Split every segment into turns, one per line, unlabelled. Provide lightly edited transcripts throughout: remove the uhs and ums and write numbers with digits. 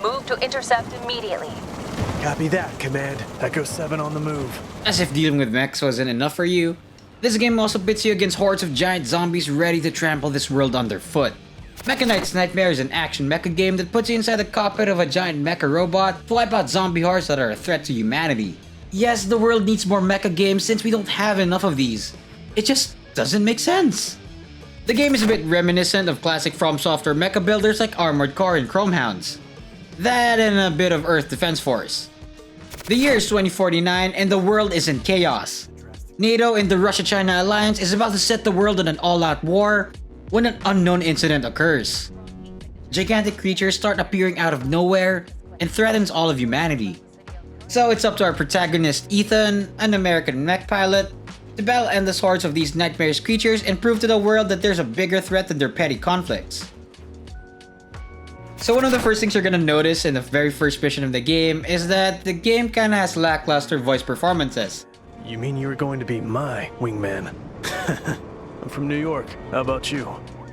Move to intercept immediately.
Copy that, Command. Echo 7 on the move.
As if dealing with mechs wasn't enough for you, this game also pits you against hordes of giant zombies ready to trample this world underfoot. Mecha Knights Nightmare is an action mecha game that puts you inside the cockpit of a giant mecha robot to wipe out zombie hordes that are a threat to humanity. Yes, the world needs more mecha games since we don't have enough of these. It just doesn't make sense. The game is a bit reminiscent of classic From Software mecha builders like Armored Core and Chromehounds. That and a bit of Earth Defense Force. The year is 2049 and the world is in chaos. NATO and the Russia-China alliance is about to set the world on an all-out war when an unknown incident occurs. Gigantic creatures start appearing out of nowhere and threatens all of humanity. So it's up to our protagonist Ethan, an American mech pilot, to battle endless hordes of these nightmarish creatures and prove to the world that there's a bigger threat than their petty conflicts. So one of the first things you're gonna notice in the very first mission of the game is that the game kinda has lackluster voice performances.
You mean you were going to be my wingman? I'm from New York. How about you?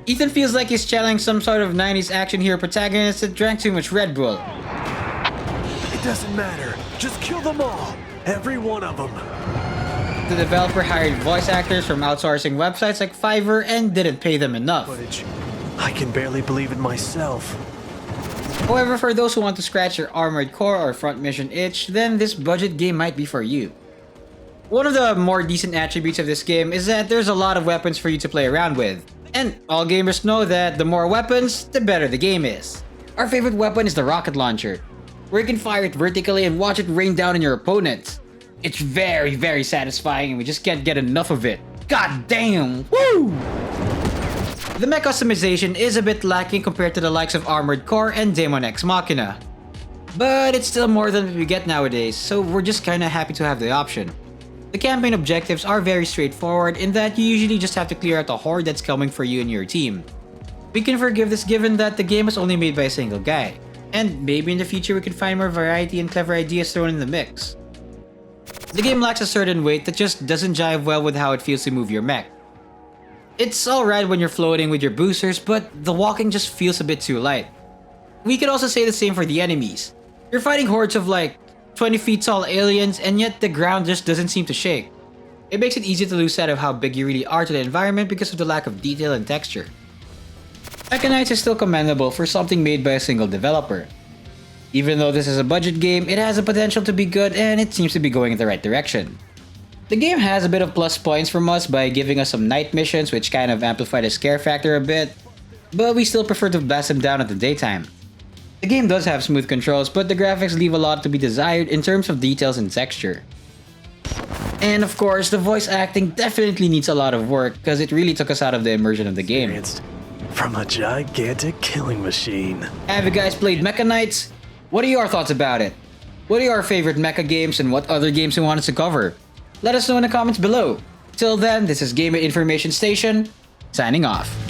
Ethan feels like he's channeling some sort of 90s action hero protagonist that drank too much Red Bull.
It doesn't matter. Just kill them all. Every one of them.
The developer hired voice actors from outsourcing websites like Fiverr and didn't pay them enough.
Footage. I can barely believe it myself.
However, for those who want to scratch your Armored Core or Front Mission itch, then this budget game might be for you. One of the more decent attributes of this game is that there's a lot of weapons for you to play around with. And all gamers know that the more weapons, the better the game is. Our favorite weapon is the rocket launcher, where you can fire it vertically and watch it rain down on your opponents. It's very satisfying and we just can't get enough of it. God damn! Woo! The mech customization is a bit lacking compared to the likes of Armored Core and Daemon X Machina. But it's still more than we get nowadays, so we're just kinda happy to have the option. The campaign objectives are very straightforward in that you usually just have to clear out the horde that's coming for you and your team. We can forgive this given that the game was only made by a single guy, and maybe in the future we can find more variety and clever ideas thrown in the mix. The game lacks a certain weight that just doesn't jive well with how it feels to move your mech. It's alright when you're floating with your boosters, but the walking just feels a bit too light. We could also say the same for the enemies. You're fighting hordes of like 20 feet tall aliens and yet the ground just doesn't seem to shake. It makes it easy to lose sight of how big you really are to the environment because of the lack of detail and texture. Mecha Knights is still commendable for something made by a single developer. Even though this is a budget game, it has the potential to be good and it seems to be going in the right direction. The game has a bit of plus points from us by giving us some night missions which kind of amplify the scare factor a bit, but we still prefer to blast them down at the daytime. The game does have smooth controls, but the graphics leave a lot to be desired in terms of details and texture. And of course, the voice acting definitely needs a lot of work because it really took us out of the immersion of the game.
From a gigantic killing machine.
Have you guys played Mecha Knights? What are your thoughts about it? What are your favorite mecha games and what other games you want us to cover? Let us know in the comments below. Till then, this is Gamer Information Station, signing off.